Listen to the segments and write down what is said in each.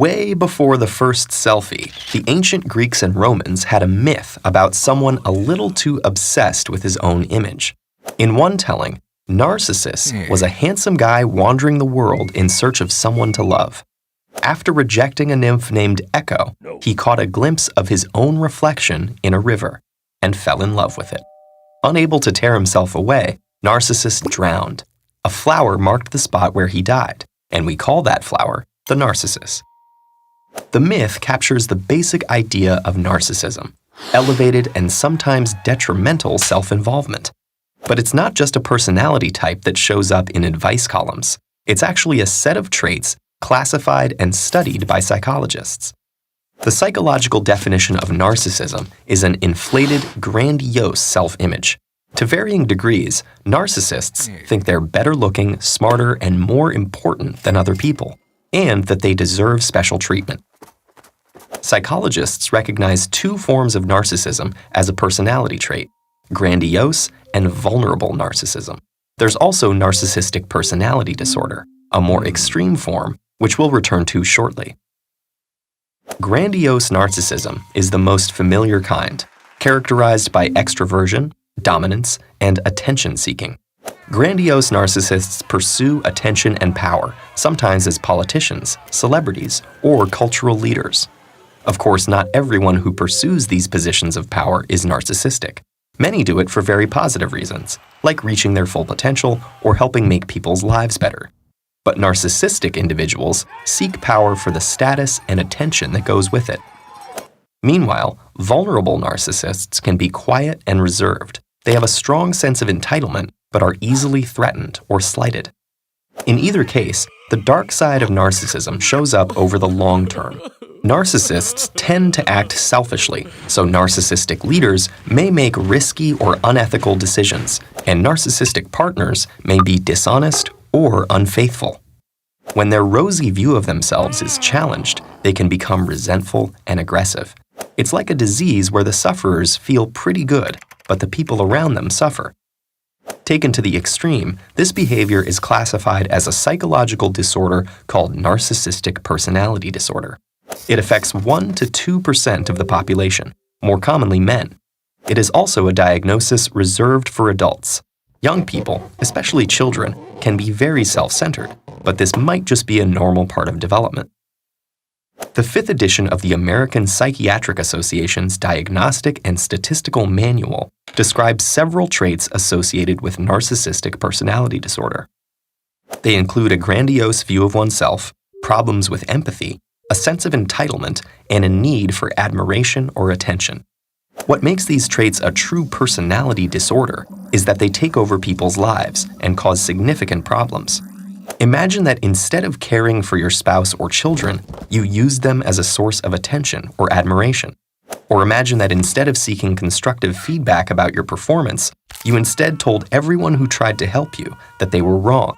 Way before the first selfie, the ancient Greeks and Romans had a myth about someone a little too obsessed with his own image. In one telling, Narcissus was a handsome guy wandering the world in search of someone to love. After rejecting a nymph named Echo, he caught a glimpse of his own reflection in a river and fell in love with it. Unable to tear himself away, Narcissus drowned. A flower marked the spot where he died, and we call that flower the narcissus. The myth captures the basic idea of narcissism, elevated and sometimes detrimental self-involvement. But it's not just a personality type that shows up in advice columns. It's actually a set of traits classified and studied by psychologists. The psychological definition of narcissism is an inflated, grandiose self-image. To varying degrees, narcissists think they're better looking, smarter, and more important than other people, and that they deserve special treatment. Psychologists recognize two forms of narcissism as a personality trait: grandiose and vulnerable narcissism. There's also narcissistic personality disorder, a more extreme form, which we'll return to shortly. Grandiose narcissism is the most familiar kind, characterized by extroversion, dominance, and attention-seeking. Grandiose narcissists pursue attention and power, sometimes as politicians, celebrities, or cultural leaders. Of course, not everyone who pursues these positions of power is narcissistic. Many do it for very positive reasons, like reaching their full potential or helping make people's lives better. But narcissistic individuals seek power for the status and attention that goes with it. Meanwhile, vulnerable narcissists can be quiet and reserved. They have a strong sense of entitlement, but are easily threatened or slighted. In either case, the dark side of narcissism shows up over the long term. Narcissists tend to act selfishly, so narcissistic leaders may make risky or unethical decisions, and narcissistic partners may be dishonest or unfaithful. When their rosy view of themselves is challenged, they can become resentful and aggressive. It's like a disease where the sufferers feel pretty good, but the people around them suffer. Taken to the extreme, this behavior is classified as a psychological disorder called narcissistic personality disorder. It affects 1 to 2% of the population, more commonly men. It is also a diagnosis reserved for adults. Young people, especially children, can be very self-centered, but this might just be a normal part of development. The 5th edition of the American Psychiatric Association's Diagnostic and Statistical Manual describes several traits associated with narcissistic personality disorder. They include a grandiose view of oneself, problems with empathy, a sense of entitlement, and a need for admiration or attention. What makes these traits a true personality disorder is that they take over people's lives and cause significant problems. Imagine that instead of caring for your spouse or children, you used them as a source of attention or admiration. Or imagine that instead of seeking constructive feedback about your performance, you instead told everyone who tried to help you that they were wrong.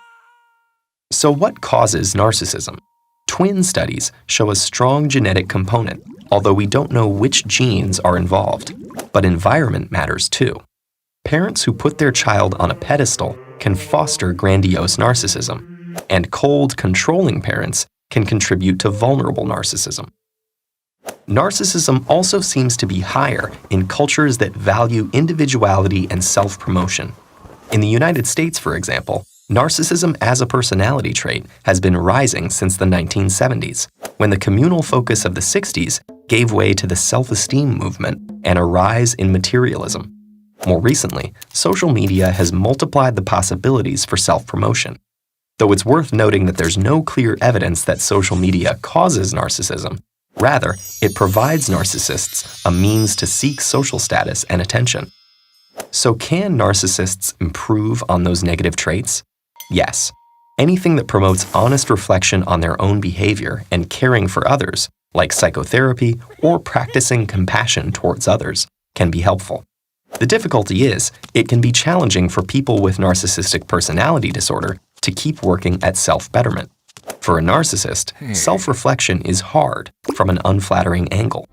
So what causes narcissism? Twin studies show a strong genetic component, although we don't know which genes are involved. But environment matters too. Parents who put their child on a pedestal can foster grandiose narcissism, and cold, controlling parents can contribute to vulnerable narcissism. Narcissism also seems to be higher in cultures that value individuality and self-promotion. In the United States, for example, narcissism as a personality trait has been rising since the 1970s, when the communal focus of the 60s gave way to the self-esteem movement and a rise in materialism. More recently, social media has multiplied the possibilities for self-promotion. Though it's worth noting that there's no clear evidence that social media causes narcissism. Rather, it provides narcissists a means to seek social status and attention. So can narcissists improve on those negative traits? Yes. Anything that promotes honest reflection on their own behavior and caring for others, like psychotherapy or practicing compassion towards others, can be helpful. The difficulty is, it can be challenging for people with narcissistic personality disorder to keep working at self-betterment. For a narcissist, self-reflection is hard from an unflattering angle.